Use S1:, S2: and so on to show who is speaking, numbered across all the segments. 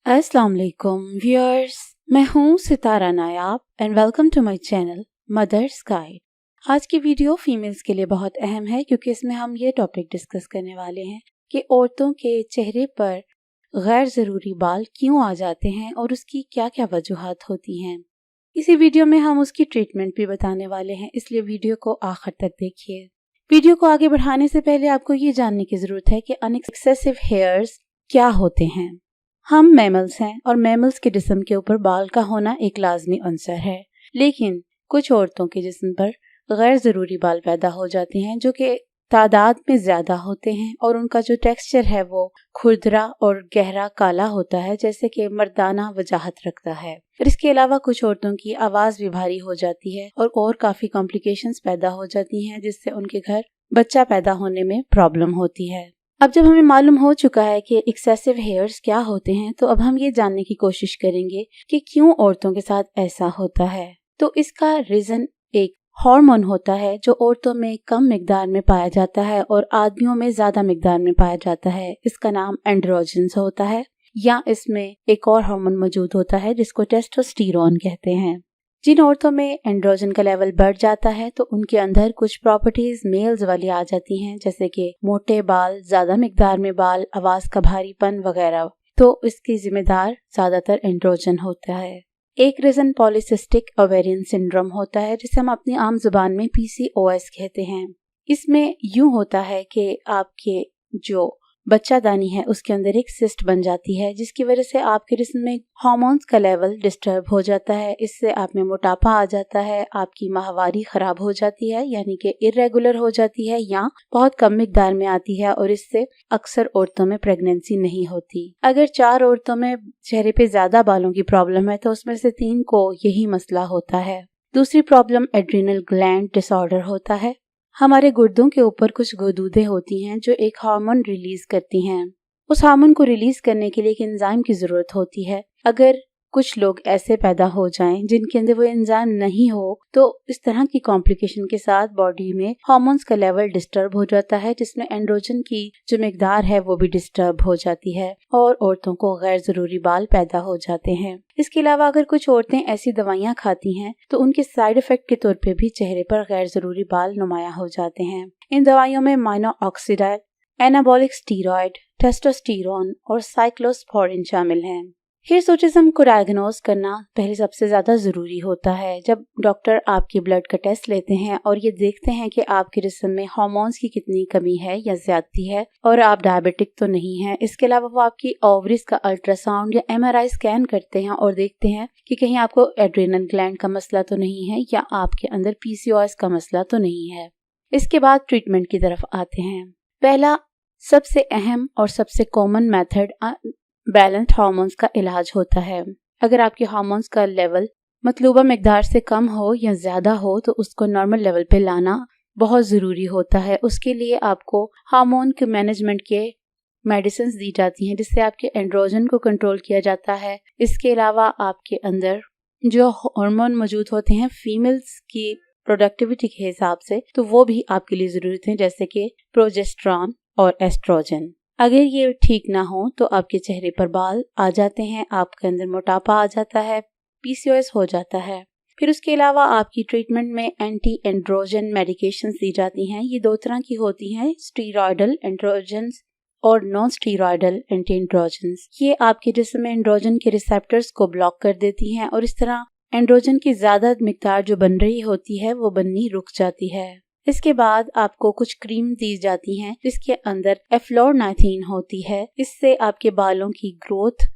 S1: अस्सलाम वालेकुम व्यूअर्स, मैं हूँ Sitara Nayab and welcome to my channel mother's guide. आज की वीडियो फीमेल्स के लिए बहुत अहम है क्योंकि इसमें हम ये टॉपिक डिस्कस करने वाले हैं कि औरतों के चेहरे पर गैर ज़रूरी बाल क्यों आ जाते हैं और उसकी क्या क्या वजूहात होती हैं। इसी वीडियो में हम उसकी ट्रीटमेंट भी बताने वाले हैं, इसलिए वीडियो को आखिर तक देखिए। वीडियो को आगे बढ़ाने से पहले आपको ये जानने की ज़रूरत है कि अनएक्सेसिव हेयर्स क्या होते हैं। हम मैमल्स हैं और मैमल्स के जिस्म के ऊपर बाल का होना एक लाजमी अंसर है, लेकिन कुछ औरतों के जिस्म पर गैर ज़रूरी बाल पैदा हो जाते हैं जो कि तादाद में ज़्यादा होते हैं और उनका जो टेक्सचर है वो खुरदरा और गहरा काला होता है, जैसे कि मर्दाना वजाहत रखता है। और इसके अलावा कुछ औरतों की आवाज़ भी भारी हो जाती है और काफ़ी कॉम्प्लिकेशंस पैदा हो जाती हैं, जिससे उनके घर बच्चा पैदा होने में प्रॉब्लम होती है। अब जब हमें मालूम हो चुका है कि एक्सेसिव हेयर्स क्या होते हैं, तो अब हम ये जानने की कोशिश करेंगे कि क्यों औरतों के साथ ऐसा होता है। तो इसका रीजन एक हार्मोन होता है जो औरतों में कम मिकदार में पाया जाता है और आदमियों में ज्यादा मिकदार में पाया जाता है। इसका नाम एंड्रोजन्स होता है, या इसमें एक और हार्मोन मौजूद होता है जिसको टेस्टोस्टेरोन कहते हैं। जिन औरतों में एंड्रोजन का लेवल बढ़ जाता है तो उनके अंदर कुछ प्रॉपर्टीज मेल्स वाली आ जाती हैं, जैसे कि मोटे बाल, ज्यादा मिकदार में बाल, आवाज का भारीपन वगैरह। तो इसकी जिम्मेदार ज्यादातर एंड्रोजन होता है। एक रीजन पॉलीसिस्टिक ओवेरियन सिंड्रोम होता है, जिसे हम अपनी आम जुबान में PCOS कहते हैं। इसमें यूं होता है कि आपके जो बच्चादानी है उसके अंदर एक सिस्ट बन जाती है, जिसकी वजह से आपके जिस्म में हार्मोन्स का लेवल डिस्टर्ब हो जाता है। इससे आप में मोटापा आ जाता है, आपकी माहवारी खराब हो जाती है, यानी कि इरेगुलर हो जाती है या बहुत कम मिकदार में आती है, और इससे अक्सर औरतों में प्रेगनेंसी नहीं होती। अगर 4 औरतों में चेहरे पे ज्यादा बालों की प्रॉब्लम है तो उसमें से 3 को यही मसला होता है। दूसरी प्रॉब्लम एड्रिनल ग्लैंड डिसऑर्डर होता है। हमारे गुर्दों के ऊपर कुछ गुदूदें होती हैं जो एक हार्मोन रिलीज करती हैं। उस हार्मोन को रिलीज करने के लिए एक एंजाइम की जरूरत होती है। अगर कुछ लोग ऐसे पैदा हो जाएं जिनके अंदर वो एंजाइम नहीं हो, तो इस तरह की कॉम्प्लिकेशन के साथ बॉडी में हार्मोन्स का लेवल डिस्टर्ब हो जाता है, जिसमें एंड्रोजन की जो मिकदार है वो भी डिस्टर्ब हो जाती है और औरतों को गैर जरूरी बाल पैदा हो जाते हैं। इसके अलावा अगर कुछ औरतें ऐसी दवाइयाँ खाती हैं तो उनके साइड इफेक्ट के तौर पे भी चेहरे पर गैर जरूरी बाल नुमाया हो जाते हैं। इन दवाइयों में मोनोऑक्सीडाइल, एनाबॉलिक स्टीरॉयड, टेस्टोस्टेरोन और साइक्लोस्पोरिन शामिल हैं। हिरसुटिज्म को डायग्नोज करना पहले सबसे ज्यादा जरूरी होता है। जब डॉक्टर आपके ब्लड का टेस्ट लेते हैं और ये देखते हैं कि आपके जिस्म में हार्मोन्स की कितनी कमी है या ज्यादती है और आप डायबिटिक तो नहीं है। इसके अलावा वो आपकी ओवरीज का अल्ट्रासाउंड या MRI स्कैन करते हैं और देखते हैं कि कहीं आपको एड्रिनल ग्लैंड का मसला तो नहीं है या आपके अंदर PCOS का मसला तो नहीं है। इसके बाद ट्रीटमेंट की तरफ आते हैं। पहला सबसे अहम और सबसे कॉमन मेथड बैलेंस्ड हार्मोन्स का इलाज होता है। अगर आपके हार्मोन्स का लेवल मतलूबा मिकदार से कम हो या ज्यादा हो तो उसको नॉर्मल लेवल पे लाना बहुत जरूरी होता है। उसके लिए आपको हार्मोन के मैनेजमेंट के मेडिसिन दी जाती हैं, जिससे आपके एंड्रोजन को कंट्रोल किया जाता है। इसके अलावा आपके अंदर जो हार्मोन मौजूद होते हैं फीमेल्स की प्रोडक्टिविटी के हिसाब से, तो वो भी आपके लिए जरूरत है, जैसे कि प्रोजेस्टेरॉन और एस्ट्रोजन। अगर ये ठीक ना हो तो आपके चेहरे पर बाल आ जाते हैं, आपके अंदर मोटापा आ जाता है, PCOS हो जाता है। फिर उसके अलावा आपकी ट्रीटमेंट में एंटी एंड्रोजन मेडिकेशंस दी जाती हैं। ये 2 तरह की होती हैं, स्टीरॉयडल एंड्रोजन्स और नॉन स्टीरॉयडल एंटी एंड्रोजन्स। ये आपके जिस्म में एंड्रोजन के रिसेप्टर्स को ब्लॉक कर देती हैं और इस तरह एंड्रोजन की ज्यादा मिकदार जो बन रही होती है वो बननी रुक जाती है। इसके बाद आपको कुछ क्रीम दी जाती हैं जिसके अंदर एफ्लोरनाइथिन होती है। इससे आपके बालों की ग्रोथ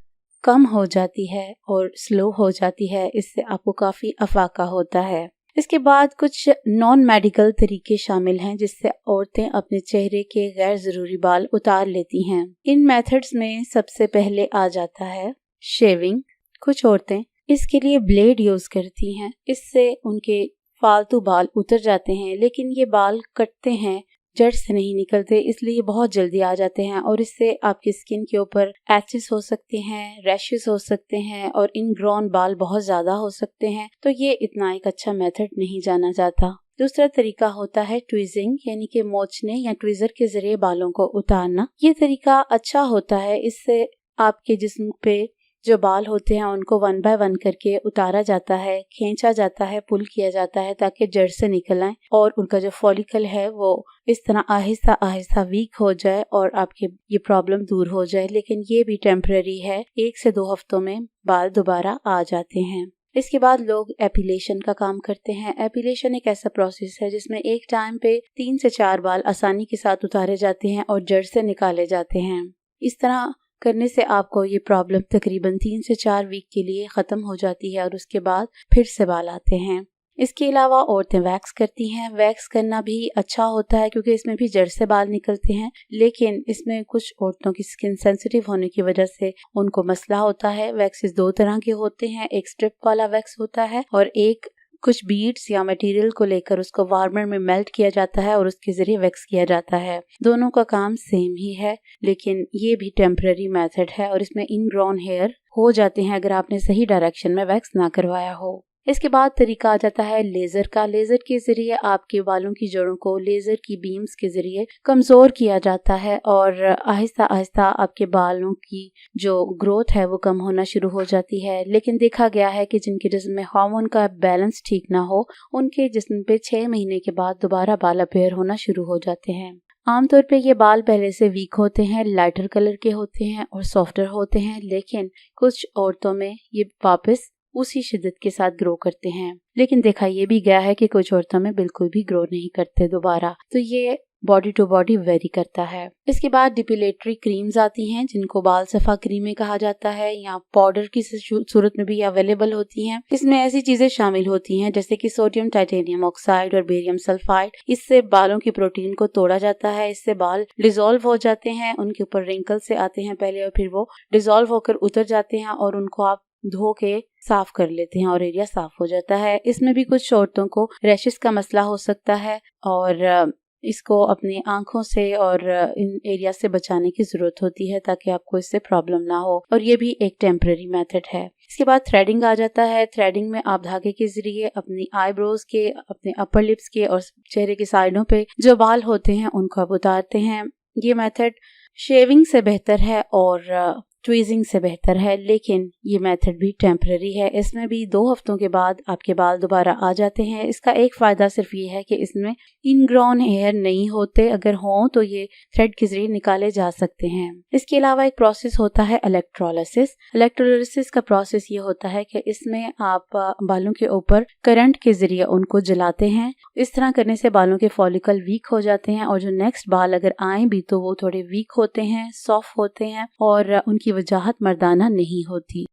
S1: कम हो जाती है और स्लो हो जाती है। इससे आपको काफी अफाका होता है। इसके बाद कुछ नॉन मेडिकल तरीके शामिल हैं जिससे औरतें अपने चेहरे के गैर जरूरी बाल उतार लेती हैं। इन मेथड्स में सबसे पहले आ जाता है शेविंग। कुछ औरतें इसके लिए ब्लेड यूज करती हैं। इससे उनके फालतू बाल उतर जाते हैं, लेकिन ये बाल कटते हैं, जड़ से नहीं निकलते, इसलिए ये बहुत जल्दी आ जाते हैं और इससे आपकी स्किन के ऊपर एचेस हो सकते हैं, रैशेस हो सकते हैं और इनग्रोन बाल बहुत ज्यादा हो सकते हैं। तो ये इतना एक अच्छा मेथड नहीं जाना जाता। दूसरा तरीका होता है ट्विजिंग, यानी कि मोचने या ट्विजर के जरिए बालों को उतारना। ये तरीका अच्छा होता है, इससे आपके जिस्म पे जो बाल होते हैं उनको 1 बाय 1 करके उतारा जाता है, खींचा जाता है, पुल किया जाता है ताकि जड़ से निकल आए और उनका जो फॉलिकल है वो इस तरह आहिस्ता आहिस्ता वीक हो जाए और आपके ये प्रॉब्लम दूर हो जाए। लेकिन ये भी टेम्पररी है, 1 से 2 हफ्तों में बाल दोबारा आ जाते हैं। इसके बाद लोग एपिलेशन का काम करते हैं। एपिलेशन एक ऐसा प्रोसेस है जिसमें एक टाइम पे 3 से 4 बाल आसानी के साथ उतारे जाते हैं और जड़ से निकाले जाते हैं। इस तरह करने से आपको ये प्रॉब्लम तकरीबन 3 से 4 वीक के लिए ख़त्म हो जाती है और उसके बाद फिर से बाल आते हैं। इसके अलावा औरतें वैक्स करती हैं। वैक्स करना भी अच्छा होता है क्योंकि इसमें भी जड़ से बाल निकलते हैं, लेकिन इसमें कुछ औरतों की स्किन सेंसिटिव होने की वजह से उनको मसला होता है। वैक्सेस 2 तरह के होते हैं, एक स्ट्रिप वाला वैक्स होता है और एक कुछ बीड्स या मटेरियल को लेकर उसको वार्मर में मेल्ट किया जाता है और उसके जरिए वैक्स किया जाता है। दोनों का काम सेम ही है, लेकिन ये भी टेम्पररी मेथड है और इसमें इनग्रोन हेयर हो जाते हैं अगर आपने सही डायरेक्शन में वैक्स ना करवाया हो। इसके बाद तरीका आ जाता है लेज़र का। लेज़र के ज़रिए आपके बालों की जड़ों को लेज़र की बीम्स के ज़रिए कमज़ोर किया जाता है और आहिस्ता आहिस्ता आपके बालों की जो ग्रोथ है वो कम होना शुरू हो जाती है। लेकिन देखा गया है कि जिनके जिस्म में हार्मोन का बैलेंस ठीक ना हो, उनके जिस्म पे 6 महीने के बाद दोबारा बाल अपीयर होना शुरू हो जाते हैं। आमतौर पे ये बाल पहले से वीक होते हैं, लाइटर कलर के होते हैं और सॉफ्टर होते हैं, लेकिन कुछ औरतों में ये वापस उसी शिद्दत के साथ ग्रो करते हैं। लेकिन देखा ये भी गया है कि कुछ औरतों में बिल्कुल भी ग्रो नहीं करते दोबारा। तो ये बॉडी टू बॉडी वेरी करता है। इसके बाद डिपिलेटरी क्रीम्स आती हैं जिनको बाल सफा क्रीमें कहा जाता है या पाउडर की सूरत में भी अवेलेबल होती हैं। इसमें ऐसी चीजें शामिल होती हैं जैसे कि सोडियम टाइटेनियम ऑक्साइड और बेरियम सल्फाइड। इससे बालों की प्रोटीन को तोड़ा जाता है, इससे बाल डिसॉल्व हो जाते हैं, उनके ऊपर रिंकल से आते हैं पहले और फिर वो डिसॉल्व होकर उतर जाते हैं और उनको आप धो के साफ कर लेते हैं और एरिया साफ हो जाता है। इसमें भी कुछ औरतों को रैशेस का मसला हो सकता है और इसको अपनी आंखों से और इन एरिया से बचाने की जरूरत होती है ताकि आपको इससे प्रॉब्लम ना हो, और ये भी एक टेम्पररी मेथड है। इसके बाद थ्रेडिंग आ जाता है। थ्रेडिंग में आप धागे के जरिए अपनी आईब्रोज के, अपने अपर लिप्स के और चेहरे की साइडों पे जो बाल होते हैं उनको आप उतारते हैं। ये मेथड शेविंग से बेहतर है और ट्वीजिंग से बेहतर है, लेकिन ये मेथड भी टेम्पररी है। इसमें भी 2 हफ्तों के बाद आपके बाल दोबारा आ जाते हैं। इसका एक फायदा सिर्फ ये है कि इसमें इनग्रोन हेयर नहीं होते, अगर हों तो ये थ्रेड के जरिए निकाले जा सकते हैं। इसके अलावा एक प्रोसेस होता है इलेक्ट्रोलिसिस। इलेक्ट्रोलिसिस का प्रोसेस ये होता है कि इसमें आप बालों के ऊपर करंट के जरिए उनको जलाते हैं। इस तरह करने से बालों के फॉलिकल वीक हो जाते हैं और जो नेक्स्ट बाल अगर आए भी तो वो थोड़े वीक होते हैं, सॉफ्ट होते हैं और उनकी वजाहत मर्दाना नहीं होती।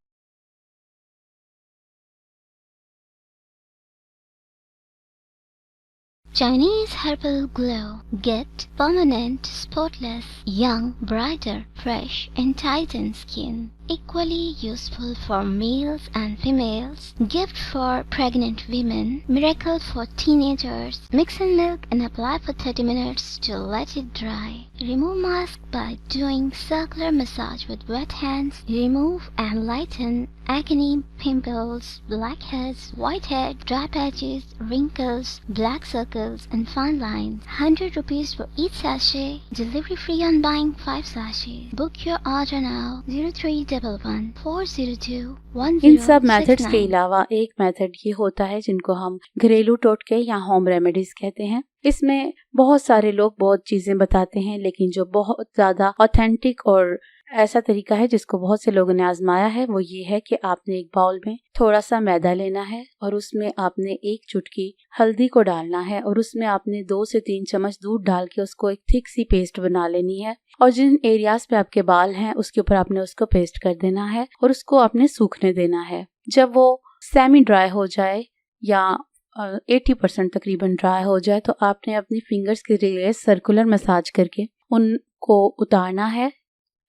S2: Chinese Herbal Glow. Get permanent, spotless, young, brighter, fresh and tightened skin. Equally useful for males and females. Gift for pregnant women. Miracle for teenagers. Mix in milk and apply for 30 minutes to let it dry. Remove mask by doing circular massage with wet hands. Remove and lighten acne, pimples, blackheads, whitehead, dry patches, wrinkles, black circles and fine lines. 100 rupees for each sachet. Delivery free on buying 5 sachets. Book your order now. 0311-402-1069.
S1: इन सब methods के अलावा एक method ये होता है जिनको हम घरेलू टोटके या होम रेमेडीज कहते हैं। इसमें बहुत सारे लोग बहुत चीजें बताते हैं, लेकिन जो बहुत ज्यादा ऑथेंटिक और ऐसा तरीका है जिसको बहुत से लोगों ने आजमाया है वो ये है कि आपने एक बाउल में थोड़ा सा मैदा लेना है और उसमें आपने 1 चुटकी हल्दी को डालना है और उसमें आपने 2 से 3 चम्मच दूध डाल के उसको एक थिक सी पेस्ट बना लेनी है और जिन एरियाज पे आपके बाल हैं उसके ऊपर आपने उसको पेस्ट कर देना है और उसको आपने सूखने देना है। जब वो सेमी ड्राई हो जाए या 80% तकरीबन ड्राई हो जाए तो आपने अपनी फिंगर्स के जरिए सर्कुलर मसाज करके उनको उतारना है।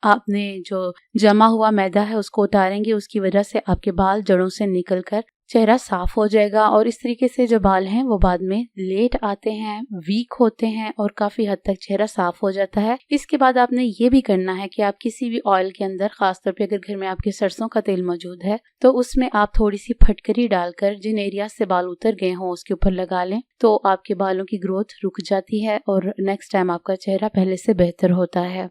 S1: आपने जो जमा हुआ मैदा है उसको उतारेंगे, उसकी वजह से आपके बाल जड़ों से निकलकर चेहरा साफ हो जाएगा और इस तरीके से जो बाल हैं वो बाद में लेट आते हैं, वीक होते हैं और काफी हद तक चेहरा साफ हो जाता है। इसके बाद आपने ये भी करना है कि आप किसी भी ऑयल के अंदर, खासतौर पे अगर घर में आपके सरसों का तेल मौजूद है तो उसमें आप थोड़ी सी फटकरी डालकर जिन एरिया से बाल उतर गए हों उसके ऊपर लगा लें तो आपके बालों की ग्रोथ रुक जाती है और नेक्स्ट टाइम आपका चेहरा पहले से बेहतर होता है।